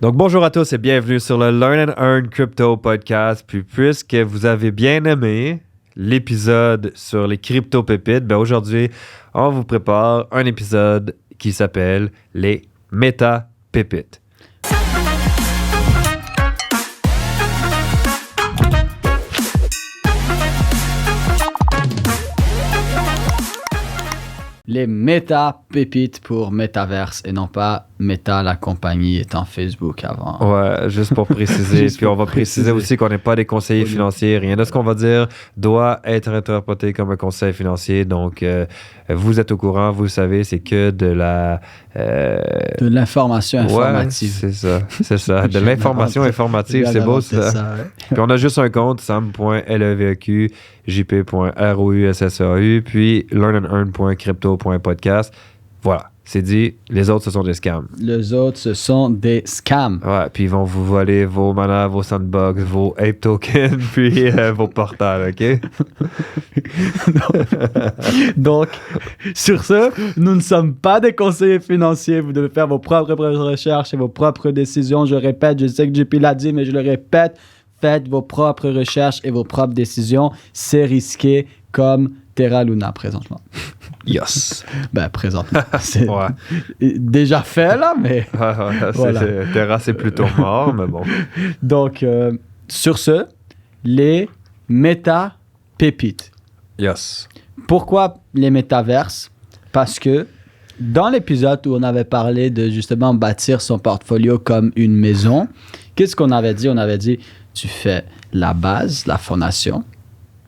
Donc, bonjour à tous et bienvenue sur le Learn and Earn Crypto Podcast. Puis, puisque vous avez bien aimé l'épisode sur les crypto-pépites, ben aujourd'hui, on vous prépare un épisode qui s'appelle les méta-pépites. Les méta-pépites pour Metaverse et non pas Meta, la compagnie étant Facebook avant. Ouais, juste pour préciser. Puis on va préciser aussi qu'on n'est pas des conseillers financiers. Rien de ce qu'on va dire doit être interprété comme un conseil financier. Donc, vous êtes au courant, vous le savez, c'est que de la... de l'information informative. Ouais, c'est ça. De l'information informative, c'est beau ça. Ouais. Puis on a juste un compte, sam.leveq, jp.roussau, puis learnandearn.crypto.podcast. Voilà. C'est dit, les autres, ce sont des scams. Les autres, ce sont des scams. Ouais, puis ils vont vous voler vos mana, vos sandbox, vos ape tokens, puis vos portals, OK? Donc, sur ce, nous ne sommes pas des conseillers financiers. Vous devez faire vos propres recherches et vos propres décisions. Je répète, je sais que JP l'a dit, mais je le répète, faites vos propres recherches et vos propres décisions. C'est risqué comme Terra Luna présentement. Yes. Ben, présentement. C'est déjà fait, là, mais... voilà. Terra, c'est plutôt mort, mais bon. Donc, sur ce, les méta-pépites. Yes. Pourquoi les métaverses? Parce que dans l'épisode où on avait parlé de, justement, bâtir son portfolio comme une maison, qu'est-ce qu'on avait dit? On avait dit, tu fais la base, la fondation,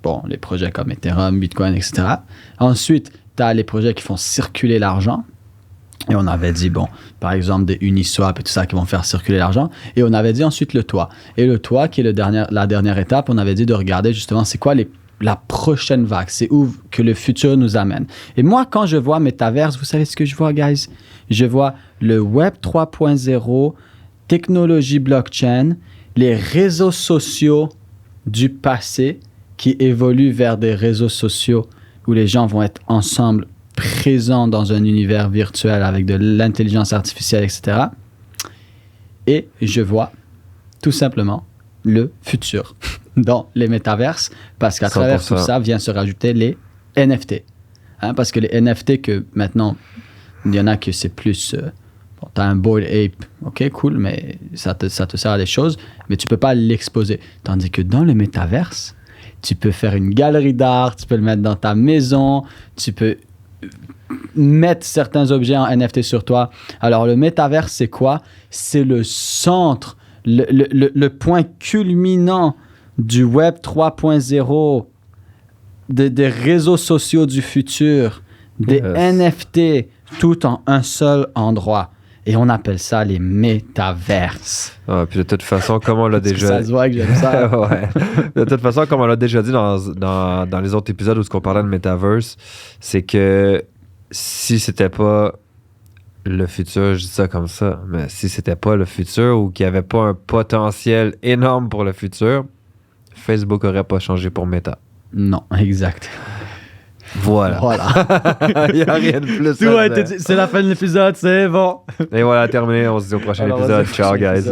bon, les projets comme Ethereum, Bitcoin, etc. Ensuite, tu as les projets qui font circuler l'argent. Et on avait dit, bon, par exemple, des Uniswap et tout ça qui vont faire circuler l'argent. Et on avait dit ensuite le toit. Et le toit, qui est la dernière étape, on avait dit de regarder justement c'est quoi la prochaine vague. C'est où que le futur nous amène. Et moi, quand je vois Metaverse, vous savez ce que je vois, guys? Je vois le Web 3.0, technologie blockchain, les réseaux sociaux du passé qui évoluent vers des réseaux sociaux où les gens vont être ensemble, présents dans un univers virtuel avec de l'intelligence artificielle, etc. Et je vois tout simplement le futur dans les métaverses, parce qu'à travers tout ça vient se rajouter les NFT. Hein, parce que les NFT, que maintenant, il y en a que c'est plus... bon, tu as un Bored Ape, ok, cool, mais ça te sert à des choses, mais tu peux pas l'exposer. Tandis que dans le métaverse, tu peux faire une galerie d'art, tu peux le mettre dans ta maison, tu peux mettre certains objets en NFT sur toi. Alors, le métaverse, c'est quoi? C'est le centre, le point culminant du Web 3.0, des réseaux sociaux du futur, des NFT, tout en un seul endroit. Et on appelle ça les métaverses. Ah, puis de toute façon, comme on l'a déjà... Ça se voit que j'aime ça. Ouais. De toute façon, comme on l'a déjà dit dans les autres épisodes où on parlait de métaverse, c'est que si c'était pas le futur, je dis ça comme ça, mais si c'était pas le futur ou qu'il n'y avait pas un potentiel énorme pour le futur, Facebook n'aurait pas changé pour Meta. Non, exact. Voilà. Il n'y a rien de plus. Tout a été dit. C'est la fin de l'épisode, c'est bon. Et voilà, terminé. On se dit au prochain épisode. Ciao, guys.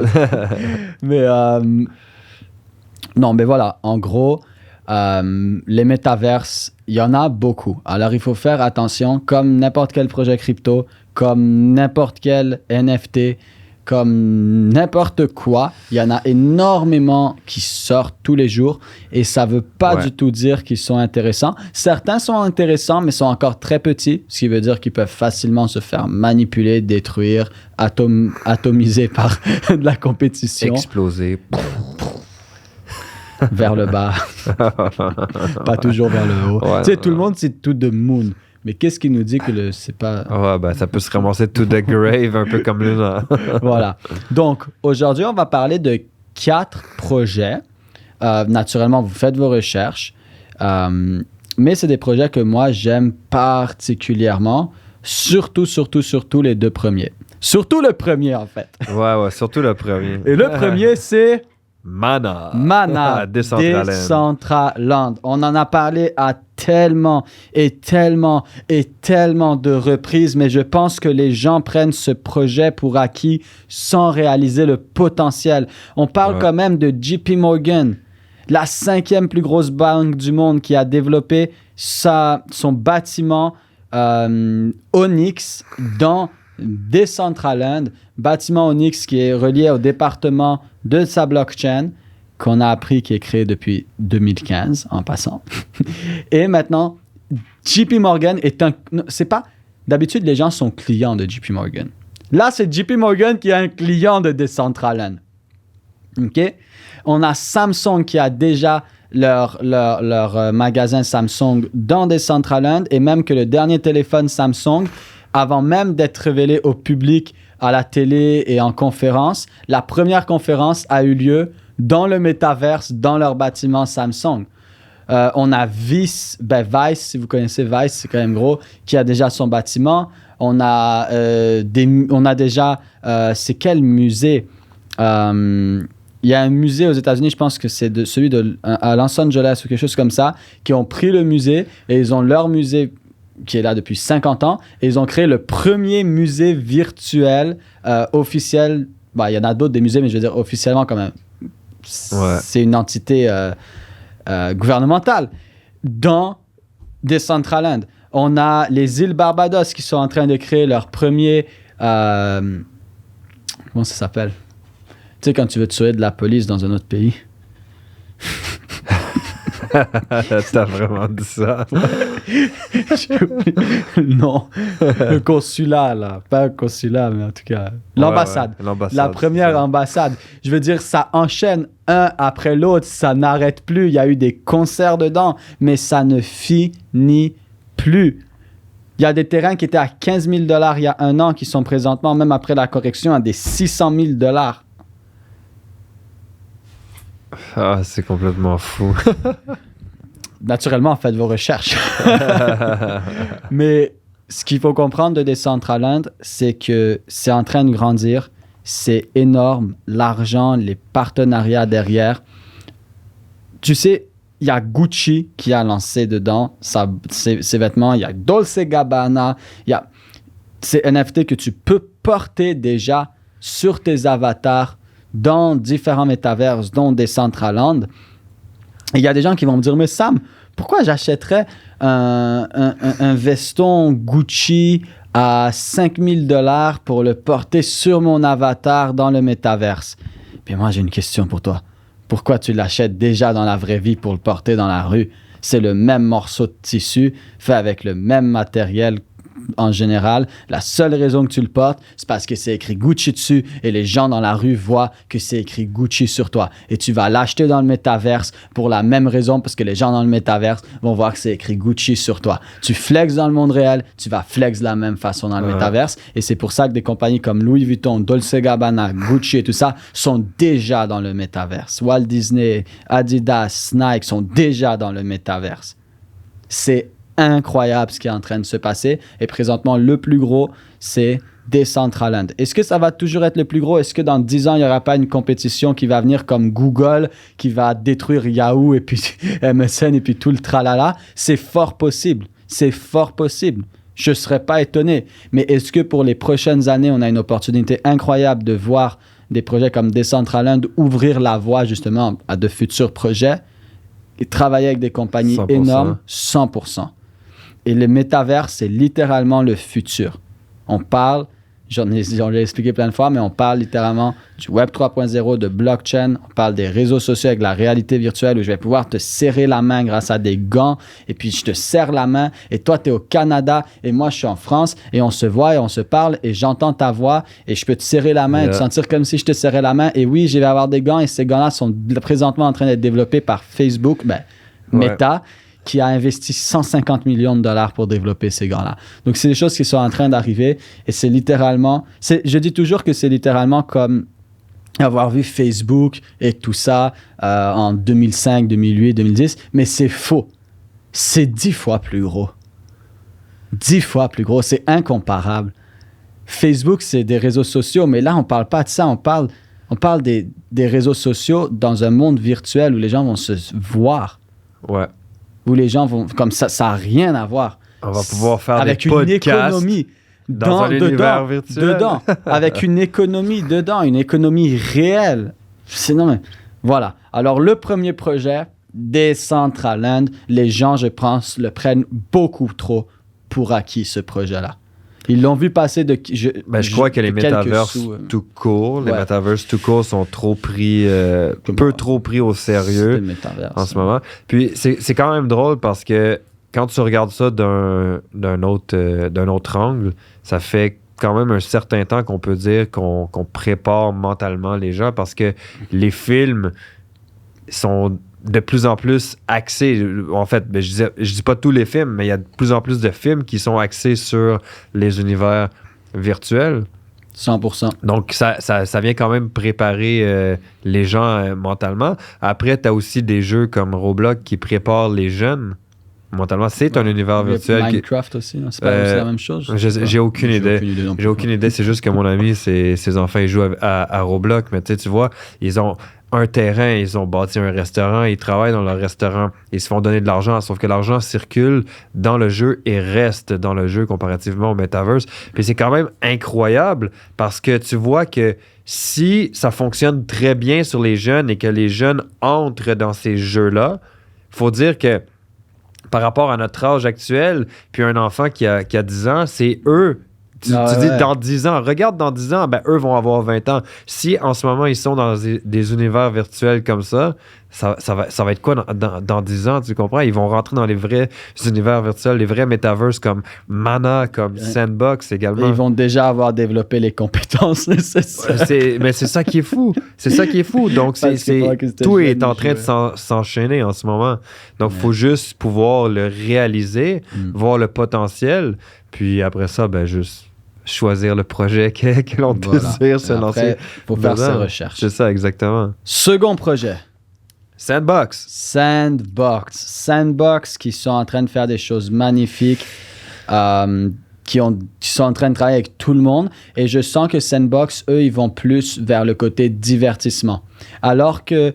Mais non, mais voilà. En gros, les métaverses, il y en a beaucoup. Alors, il faut faire attention, comme n'importe quel projet crypto, comme n'importe quel NFT, comme n'importe quoi, il y en a énormément qui sortent tous les jours et ça ne veut pas du tout dire qu'ils sont intéressants. Certains sont intéressants, mais sont encore très petits, ce qui veut dire qu'ils peuvent facilement se faire manipuler, détruire, atomiser par de la compétition. Exploser. Vers le bas. Pas toujours vers le haut. Ouais, tu sais, tout le monde, c'est tout de moon. Mais qu'est-ce qui nous dit que c'est pas... Ouais, ben ça peut se ramasser to the grave, un peu comme Luna. Voilà. Donc, aujourd'hui, on va parler de 4 projets. Naturellement, vous faites vos recherches. Mais c'est des projets que moi, j'aime particulièrement. Surtout les 2 premiers. Surtout le premier, en fait. Ouais, surtout le premier. Et le premier, c'est... Mana. Decentraland. On en a parlé à tellement de reprises, mais je pense que les gens prennent ce projet pour acquis sans réaliser le potentiel. On parle quand même de JP Morgan, la 5e plus grosse banque du monde qui a développé son bâtiment Onyx dans Decentraland, bâtiment Onyx qui est relié au département de sa blockchain, qu'on a appris qui est créé depuis 2015, en passant. Et maintenant, JP Morgan est un... C'est pas... D'habitude, les gens sont clients de JP Morgan. Là, c'est JP Morgan qui est un client de Decentraland. OK? On a Samsung qui a déjà leur magasin Samsung dans Decentraland et même que le dernier téléphone Samsung, avant même d'être révélé au public à la télé et en conférence, la première conférence a eu lieu dans le métaverse, dans leur bâtiment Samsung. On a Vice, si vous connaissez Vice, c'est quand même gros, qui a déjà son bâtiment. On a déjà... c'est quel musée? Il y a un musée aux États-Unis, je pense que c'est celui à Los Angeles ou quelque chose comme ça, qui ont pris le musée et ils ont leur musée qui est là depuis 50 ans et ils ont créé le premier musée virtuel officiel. Il y en a d'autres des musées, mais je veux dire officiellement quand même. C'est une entité gouvernementale dans Decentraland. On a les îles Barbados qui sont en train de créer leur premier... comment ça s'appelle? Tu sais, quand tu veux tuer de la police dans un autre pays. T'as vraiment dit ça? Non. Le consulat, là. Pas un consulat, mais en tout cas... L'ambassade. La première ambassade. Je veux dire, ça enchaîne un après l'autre. Ça n'arrête plus. Il y a eu des concerts dedans, mais ça ne finit plus. Il y a des terrains qui étaient à 15 000 $ il y a un an qui sont présentement, même après la correction, à des 600 000 $. Ah, c'est complètement fou. Naturellement, faites vos recherches. Mais ce qu'il faut comprendre de Decentraland, c'est que c'est en train de grandir. C'est énorme. L'argent, les partenariats derrière. Tu sais, il y a Gucci qui a lancé dedans ses vêtements. Il y a Dolce & Gabbana. Il y a ces NFT que tu peux porter déjà sur tes avatars dans différents métaverses, dont Decentraland. Et il y a des gens qui vont me dire, mais Sam, pourquoi j'achèterais un veston Gucci à 5 000 $ pour le porter sur mon avatar dans le métaverse? Puis moi, j'ai une question pour toi. Pourquoi tu l'achètes déjà dans la vraie vie pour le porter dans la rue? C'est le même morceau de tissu fait avec le même matériel en général. La seule raison que tu le portes, c'est parce que c'est écrit Gucci dessus et les gens dans la rue voient que c'est écrit Gucci sur toi. Et tu vas l'acheter dans le métaverse pour la même raison, parce que les gens dans le métaverse vont voir que c'est écrit Gucci sur toi. Tu flexes dans le monde réel, tu vas flex de la même façon dans le métaverse. Et c'est pour ça que des compagnies comme Louis Vuitton, Dolce & Gabbana, Gucci et tout ça sont déjà dans le métaverse. Walt Disney, Adidas, Nike sont déjà dans le métaverse. C'est incroyable ce qui est en train de se passer. Et présentement, le plus gros, c'est Decentraland. Est-ce que ça va toujours être le plus gros? Est-ce que dans 10 ans, il n'y aura pas une compétition qui va venir comme Google, qui va détruire Yahoo et puis MSN et puis tout le tralala? C'est fort possible. C'est fort possible. Je ne serais pas étonné. Mais est-ce que pour les prochaines années, on a une opportunité incroyable de voir des projets comme Decentraland ouvrir la voie justement à de futurs projets et travailler avec des compagnies 100%. Énormes? 100%. Et le métavers, c'est littéralement le futur. On parle, j'en ai expliqué plein de fois, mais on parle littéralement du Web 3.0, de blockchain. On parle des réseaux sociaux avec la réalité virtuelle où je vais pouvoir te serrer la main grâce à des gants et puis je te serre la main et toi, tu es au Canada et moi, je suis en France et on se voit et on se parle et j'entends ta voix et je peux te serrer la main et te sentir comme si je te serrais la main. Et oui, je vais avoir des gants et ces gants-là sont présentement en train d'être développés par Facebook, Meta, qui a investi 150 millions de dollars pour développer ces gants-là. Donc, c'est des choses qui sont en train d'arriver et c'est littéralement... je dis toujours que c'est littéralement comme avoir vu Facebook et tout ça en 2005, 2008, 2010, mais c'est faux. C'est 10 fois plus gros. 10 fois plus gros. C'est incomparable. Facebook, c'est des réseaux sociaux, mais là, on ne parle pas de ça. On parle des réseaux sociaux dans un monde virtuel où les gens vont se voir. Ouais. où les gens vont... Comme ça n'a rien à voir. On va pouvoir faire avec des une podcasts économie dans un univers virtuel. Dedans, avec une économie dedans, une économie réelle. Non, mais voilà. Alors, le premier projet, Decentraland, les gens, je pense, le prennent beaucoup trop pour acquis, ce projet-là. Ils l'ont vu passer de... Je crois que les metaverse tout court, les metaverse tout court sont trop pris, trop pris au sérieux en ce moment. Puis c'est quand même drôle parce que quand tu regardes ça d'un autre angle, ça fait quand même un certain temps qu'on peut dire qu'on prépare mentalement les gens parce que les films sont de plus en plus axés. En fait, je dis pas tous les films, mais il y a de plus en plus de films qui sont axés sur les univers virtuels. 100%. Donc, ça vient quand même préparer les gens mentalement. Après, tu as aussi des jeux comme Roblox qui préparent les jeunes mentalement. C'est un univers virtuel. Minecraft aussi, non? C'est pas aussi la même chose? J'ai aucune idée. J'ai aucune idée. C'est juste que mon ami, ses enfants, ils jouent à Roblox. Mais tu vois, ils ont un terrain, ils ont bâti un restaurant, ils travaillent dans leur restaurant, ils se font donner de l'argent, sauf que l'argent circule dans le jeu et reste dans le jeu comparativement au Metaverse. Puis c'est quand même incroyable parce que tu vois que si ça fonctionne très bien sur les jeunes et que les jeunes entrent dans ces jeux-là, il faut dire que par rapport à notre âge actuel, puis un enfant qui a 10 ans, c'est eux. Tu dis dans 10 ans, regarde dans 10 ans, eux vont avoir 20 ans. Si en ce moment ils sont dans des univers virtuels comme ça va être quoi dans 10 ans, tu comprends? Ils vont rentrer dans les vrais univers virtuels, les vrais metaverses comme Mana, comme Sandbox également. Ils vont déjà avoir développé les compétences nécessaires. Mais c'est ça qui est fou. C'est ça qui est fou. Donc, tout est en train de s'enchaîner en ce moment. Donc, il faut juste pouvoir le réaliser, voir le potentiel, puis après ça, juste choisir le projet que l'on désire se lancer. Il faut faire ses recherches. C'est ça, exactement. Second projet. Sandbox. Sandbox qui sont en train de faire des choses magnifiques, qui sont en train de travailler avec tout le monde. Et je sens que Sandbox, eux, ils vont plus vers le côté divertissement. Alors que...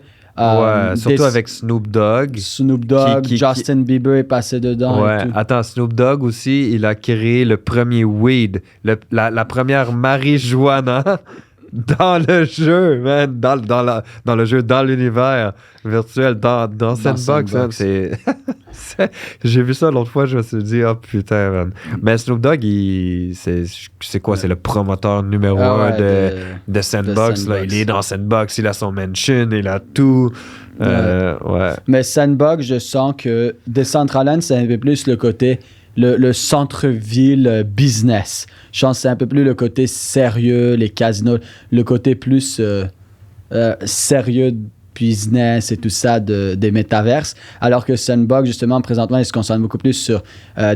surtout avec Snoop Dogg. Justin Bieber est passé dedans. Ouais, et tout. Attends, Snoop Dogg aussi, il a créé le premier weed, la première marijuana dans le jeu, man, dans le jeu, dans l'univers virtuel, dans Sandbox. Man, j'ai vu ça l'autre fois, je me suis dit, oh putain, man. Mais Snoop Dogg, c'est quoi? C'est le promoteur numéro 1 de Sandbox. Là. Il est dans Sandbox, il a son mansion, il a tout. Mais Sandbox, je sens que Decentraland, c'est un peu plus le côté... Le centre-ville business. Je pense que c'est un peu plus le côté sérieux, les casinos, le côté plus sérieux business et tout ça des métaverses. Alors que Sandbox, justement, présentement, il se concentre beaucoup plus sur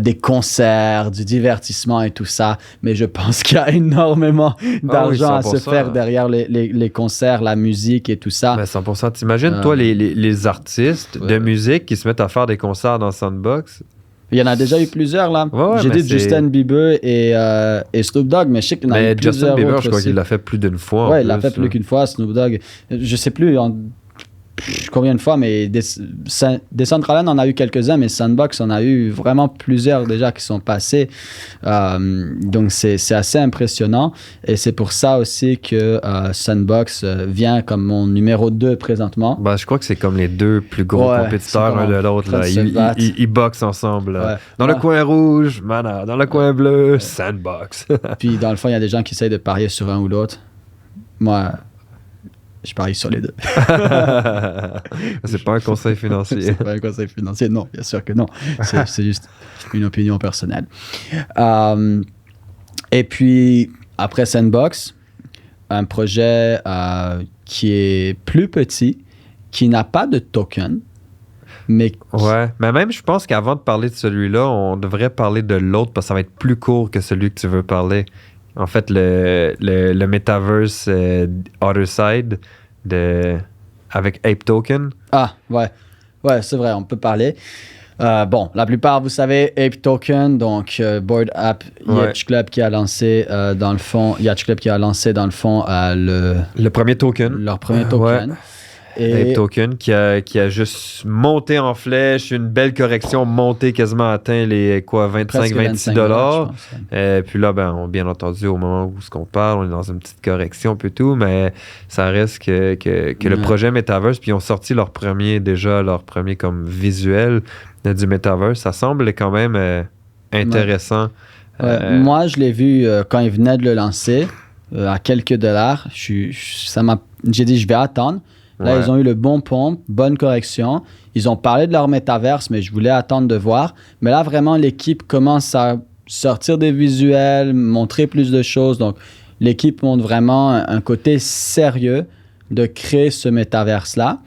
des concerts, du divertissement et tout ça. Mais je pense qu'il y a énormément d'argent à se faire derrière les concerts, la musique et tout ça. Ben 100%. T'imagines, toi, les artistes de musique qui se mettent à faire des concerts dans Sandbox? Il y en a déjà eu plusieurs, là. J'ai dit Justin Bieber et Snoop Dogg, mais je sais qu'il y en a eu plusieurs. Justin Bieber, autres je crois aussi. qu'il l'a fait plus d'une fois. Ouais, il l'a fait plus qu'une fois, Snoop Dogg. Je sais plus combien de fois, mais Decentraland en a eu quelques-uns, mais Sandbox en a eu vraiment plusieurs déjà qui sont passés. Donc, c'est assez impressionnant. Et c'est pour ça aussi que Sandbox vient comme mon numéro 2 présentement. Je crois que c'est comme les deux plus gros compétiteurs l'un de l'autre. Ils boxent ensemble. Dans le coin rouge, Mana. Dans le coin bleu, Sandbox. Puis, dans le fond, il y a des gens qui essayent de parier sur un ou l'autre. Moi... je parie sur les deux. C'est pas un conseil financier. C'est pas un conseil financier, non, bien sûr que non. C'est juste une opinion personnelle. Et puis, après Sandbox, un projet qui est plus petit, qui n'a pas de token, mais... Ouais, mais même, je pense qu'avant de parler de celui-là, on devrait parler de l'autre parce que ça va être plus court que celui que tu veux parler. En fait, le Metaverse Other Side avec Ape Token. Ah, ouais. Ouais, c'est vrai, on peut parler. Bon, la plupart, vous savez, Ape Token, donc Bored Ape Yacht Club qui a lancé le premier token. Leur premier token. Et Ape Token qui a juste monté en flèche, une belle correction, monté quasiment atteint les presque 25-26 $25, dollars. je pense. Puis là, bien entendu, au moment où ce qu'on parle, on est dans une petite correction puis tout, mais ça reste que le projet Metaverse, puis ils ont sorti leur premier comme visuel du Metaverse, ça semble quand même intéressant. Moi, je l'ai vu quand ils venaient de le lancer à quelques dollars. J'ai dit, je vais attendre. Là, ils ont eu le bon pompe, bonne correction. Ils ont parlé de leur métaverse, mais je voulais attendre de voir. Mais là, vraiment, l'équipe commence à sortir des visuels, montrer plus de choses. Donc, l'équipe montre vraiment un côté sérieux de créer ce métaverse-là.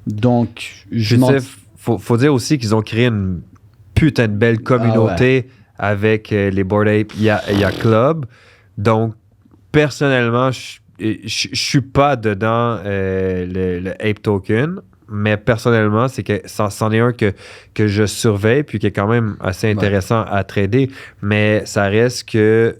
Donc, faut dire aussi qu'ils ont créé une putain de belle communauté avec les Bored Ape Yacht Club. Donc, personnellement, je suis pas dedans le Ape Token, mais personnellement, c'est que c'en est un que je surveille puis qui est quand même assez intéressant à trader. Mais ça reste que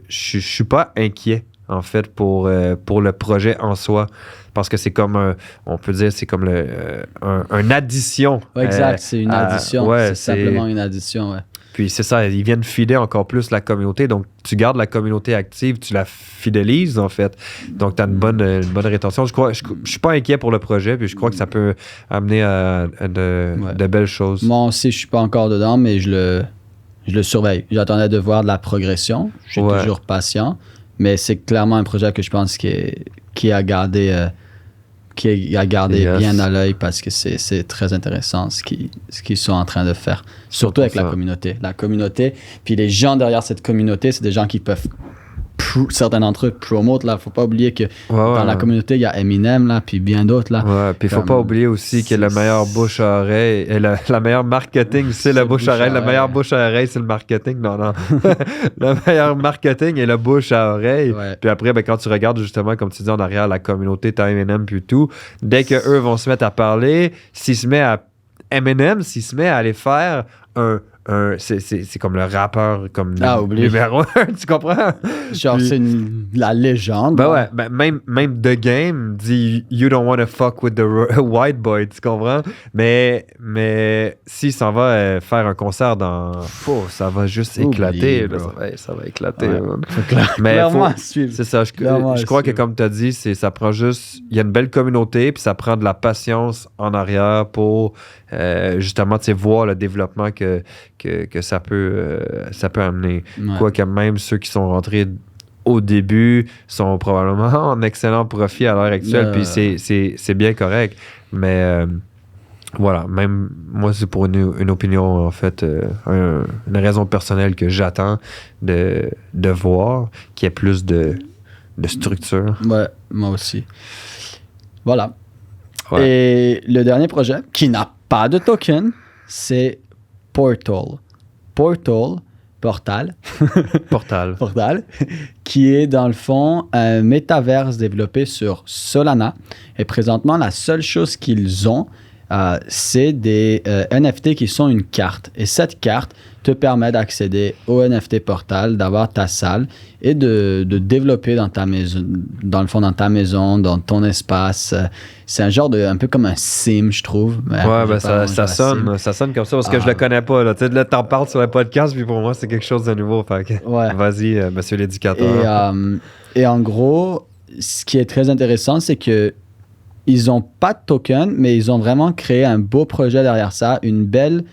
je suis pas inquiet, en fait, pour le projet en soi. Parce que c'est comme, on peut dire, c'est comme une addition. Exact, c'est une addition. C'est simplement une addition, Puis c'est ça, ils viennent fider encore plus la communauté. Donc, tu gardes la communauté active, tu la fidélises, en fait. Donc, tu as une bonne rétention. Je suis pas inquiet pour le projet, puis je crois que ça peut amener à de belles choses. Moi aussi, je suis pas encore dedans, mais je le surveille. J'attendais de voir de la progression. Je suis toujours patient, mais c'est clairement un projet que je pense qui a gardé bien à l'œil parce que c'est très intéressant ce qu'ils sont en train de faire. Surtout avec la communauté. La communauté, puis les gens derrière cette communauté, c'est des gens qui peuvent, certains d'entre eux, promote. Là, faut pas oublier que dans la communauté, il y a Eminem, là, puis bien d'autres. Là. Ouais, puis il faut pas oublier aussi que le meilleur bouche à oreille, et la meilleure marketing, c'est le bouche à oreille. Le meilleur bouche à oreille, c'est le marketing. Non. Le meilleur marketing est le bouche à oreille. Ouais. Puis après, quand tu regardes justement, comme tu dis, en arrière, la communauté, t'as Eminem, puis tout, dès qu'eux vont se mettre à parler, s'il se met à aller faire c'est comme le rappeur comme numéro 1, tu comprends? Genre, puis, c'est la légende. Même The Game dit « You don't want to fuck with the white boy », tu comprends? Mais s'il s'en va faire un concert ça va juste éclater. Là, ça va éclater. Mais clairement suivre. C'est ça, je crois que comme tu as dit, ça prend juste... Il y a une belle communauté, puis ça prend de la patience en arrière pour justement voir le développement que ça peut amener. Quoique même ceux qui sont rentrés au début sont probablement en excellent profit à l'heure actuelle, puis c'est bien correct. Mais voilà, même moi, c'est pour une opinion, en fait, une raison personnelle que j'attends de voir, qu'il y ait plus de structure. Ouais, moi aussi. Voilà. Ouais. Et le dernier projet, qui n'a pas de token, c'est Portal, qui est dans le fond un métaverse développé sur Solana. Et présentement, la seule chose qu'ils ont, c'est des NFT qui sont une carte. Et cette carte te permet d'accéder au NFT Portal, d'avoir ta salle et de développer dans ta maison, dans le fond, dans ta maison, dans ton espace. C'est un genre un peu comme un sim, je trouve. Ça sonne comme ça parce que je le connais pas. Là, là t'en parles sur le podcast, puis pour moi, c'est quelque chose de nouveau. Fait que, vas-y, monsieur l'éducateur. Et en gros, ce qui est très intéressant, c'est que ils n'ont pas de token, mais ils ont vraiment créé un beau projet derrière ça, une belle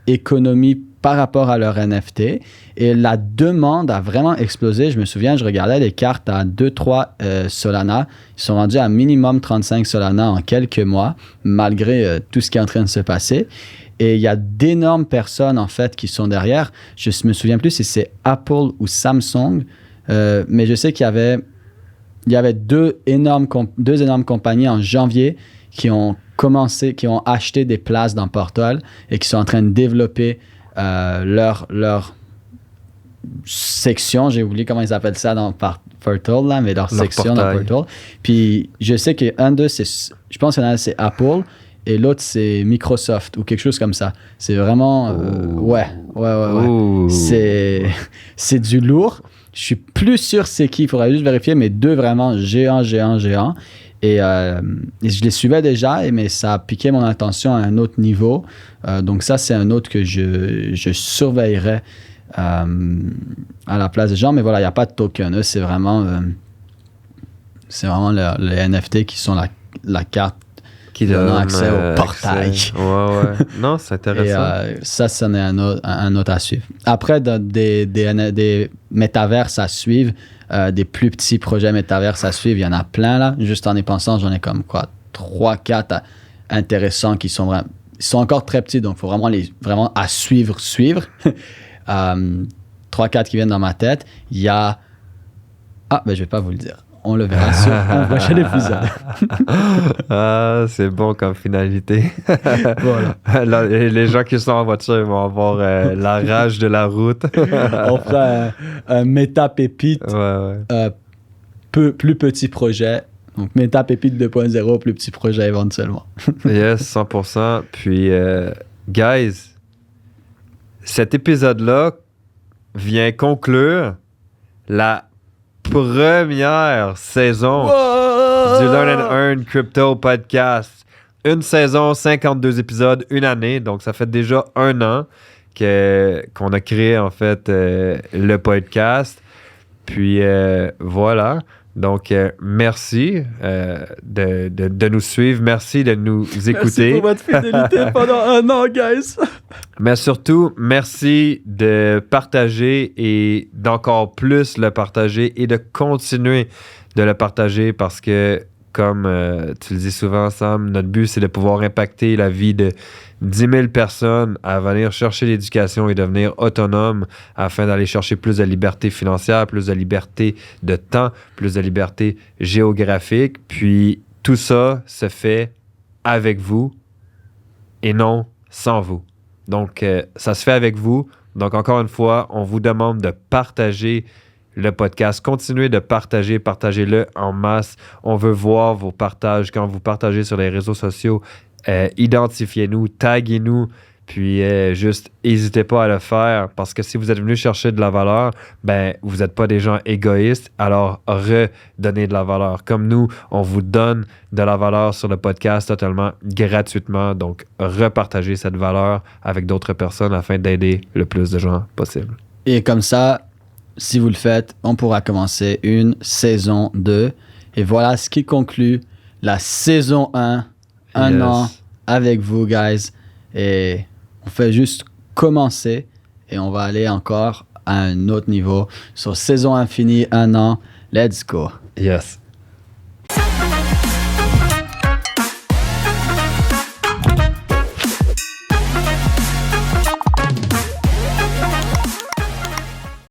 économie par rapport à leur NFT. Et la demande a vraiment explosé. Je me souviens, je regardais les cartes à 2-3 Solana. Ils sont rendus à minimum 35 Solana en quelques mois, malgré tout ce qui est en train de se passer. Et il y a d'énormes personnes, en fait, qui sont derrière. Je ne me souviens plus si c'est Apple ou Samsung, mais je sais qu'il y avait deux énormes compagnies en janvier qui ont acheté des places dans Portal et qui sont en train de développer leur section. J'ai oublié comment ils appellent ça dans Portal, là, mais leur section dans Portal. Puis je sais qu'un d'eux, je pense qu'il y en a un, c'est Apple et l'autre, c'est Microsoft ou quelque chose comme ça. C'est vraiment... ouais. C'est du lourd. Je suis plus sûr c'est qui, il faudrait juste vérifier, mais deux vraiment géants. Et je les suivais déjà, mais ça a piqué mon attention à un autre niveau. Donc ça, c'est un autre que je surveillerais à la place des gens. Mais voilà, il n'y a pas de token. Eux, c'est vraiment les NFT qui sont la carte Qui donne donne accès au portail. Ouais. Non, c'est intéressant. Et ça, c'en est un autre à suivre. Après, des métaverses à suivre, des plus petits projets métaverses à suivre, il y en a plein là. Juste en y pensant, j'en ai comme 3, 4 intéressants qui sont vraiment... Ils sont encore très petits, donc il faut vraiment à suivre. 3, 4 qui viennent dans ma tête. Il y a... je vais pas vous le dire. On le verra sur un prochain épisode. C'est bon comme finalité. Voilà. Là, les gens qui sont en voiture ils vont avoir la rage de la route. On fera un méta-pépite, plus petit projet. Donc, méta-pépite 2.0, plus petit projet éventuellement. Yes, 100%. Puis, guys, cet épisode-là vient conclure la première saison du Learn and Earn Crypto Podcast. Une saison, 52 épisodes, une année. Donc, ça fait déjà 1 an qu'on a créé, en fait, le podcast. Puis, voilà. Donc, merci de nous suivre. Merci de nous écouter. Merci pour votre fidélité pendant 1 an, guys. Mais surtout, merci de partager et d'encore plus le partager et de continuer de le partager parce que, comme tu le dis souvent, Sam, notre but, c'est de pouvoir impacter la vie de 10 000 personnes à venir chercher l'éducation et devenir autonome afin d'aller chercher plus de liberté financière, plus de liberté de temps, plus de liberté géographique. Puis tout ça se fait avec vous et non sans vous. Donc, ça se fait avec vous. Donc, encore une fois, on vous demande de partager le podcast. Continuez de partager, partagez-le en masse. On veut voir vos partages. Quand vous partagez sur les réseaux sociaux, identifiez-nous, taguez-nous, puis juste n'hésitez pas à le faire parce que si vous êtes venu chercher de la valeur, ben vous n'êtes pas des gens égoïstes, alors redonnez de la valeur. Comme nous, on vous donne de la valeur sur le podcast totalement gratuitement, donc repartagez cette valeur avec d'autres personnes afin d'aider le plus de gens possible. Et comme ça, si vous le faites, on pourra commencer une saison 2. Et voilà ce qui conclut la saison 1. Un an avec vous, guys. Et on fait juste commencer et on va aller encore à un autre niveau. Sur saison infinie, 1 an. Let's go. Yes.